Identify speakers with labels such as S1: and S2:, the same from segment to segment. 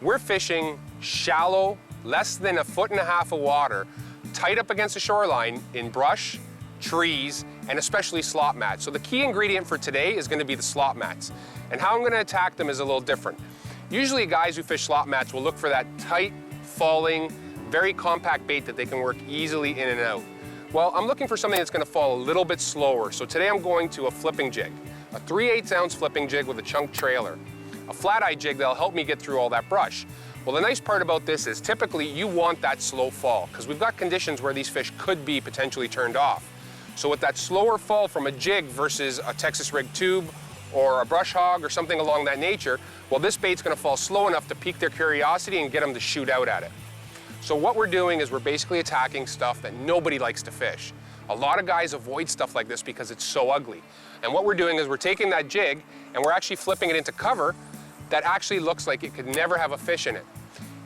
S1: We're fishing shallow, less than 1.5 feet of water, tight up against the shoreline in brush, trees, and especially slop mats. So the key ingredient for today is going to be the slop mats. And how I'm going to attack them is a little different. Usually guys who fish slop mats will look for that tight, falling, very compact bait that they can work easily in and out. Well, I'm looking for something that's going to fall a little bit slower. So today I'm going to a flipping jig, a 3/8 ounce flipping jig with a chunk trailer, a flat eye jig that'll help me get through all that brush. Well, the nice part about this is typically you want that slow fall because we've got conditions where these fish could be potentially turned off. So with that slower fall from a jig versus a Texas rig tube or a brush hog or something along that nature, well, this bait's going to fall slow enough to pique their curiosity and get them to shoot out at it. So what we're doing is we're basically attacking stuff that nobody likes to fish. A lot of guys avoid stuff like this because it's so ugly. And what we're doing is we're taking that jig and we're actually flipping it into cover that actually looks like it could never have a fish in it.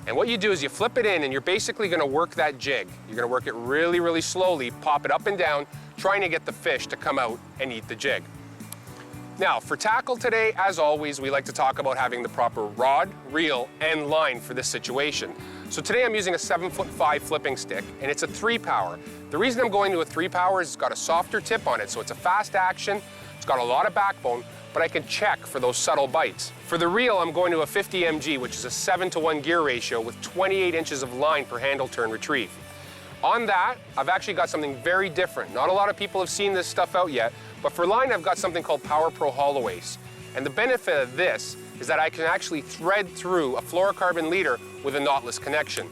S1: And what you do is you flip it in and you're basically going to work that jig. You're going to work it really, really slowly, pop it up and down, trying to get the fish to come out and eat the jig. Now, for tackle today, as always, we like to talk about having the proper rod, reel, and line for this situation. So today I'm using a 7'5" flipping stick, and it's a 3-power. The reason I'm going to a 3-power is it's got a softer tip on it, so it's a fast action, it's got a lot of backbone, but I can check for those subtle bites. For the reel, I'm going to a 50 mg, which is a 7-to-1 gear ratio with 28 inches of line per handle turn retrieve. On that, I've actually got something very different. Not a lot of people have seen this stuff out yet, but for line, I've got something called Power Pro Hollow Ace. And the benefit of this is that I can actually thread through a fluorocarbon leader with a knotless connection.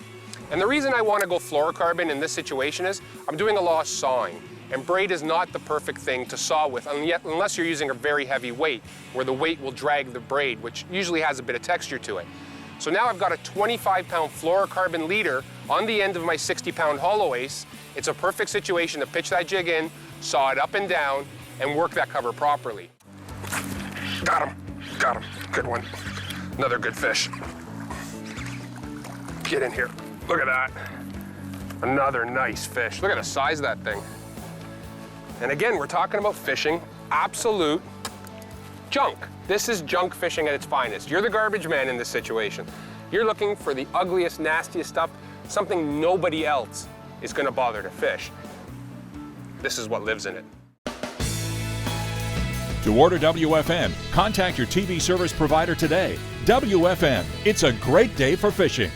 S1: And the reason I want to go fluorocarbon in this situation is I'm doing a lot of sawing. And braid is not the perfect thing to saw with, unless you're using a very heavy weight, where the weight will drag the braid, which usually has a bit of texture to it. So now I've got a 25-pound fluorocarbon leader on the end of my 60-pound hollow ace. It's a perfect situation to pitch that jig in, saw it up and down, and work that cover properly. Got him, good one. Another good fish. Get in here, look at that. Another nice fish. Look at the size of that thing. And again, we're talking about fishing absolute junk. This is junk fishing at its finest. You're the garbage man in this situation. You're looking for the ugliest, nastiest stuff, something nobody else is gonna bother to fish. This is what lives in it.
S2: To order WFN, contact your TV service provider today. WFN, it's a great day for fishing.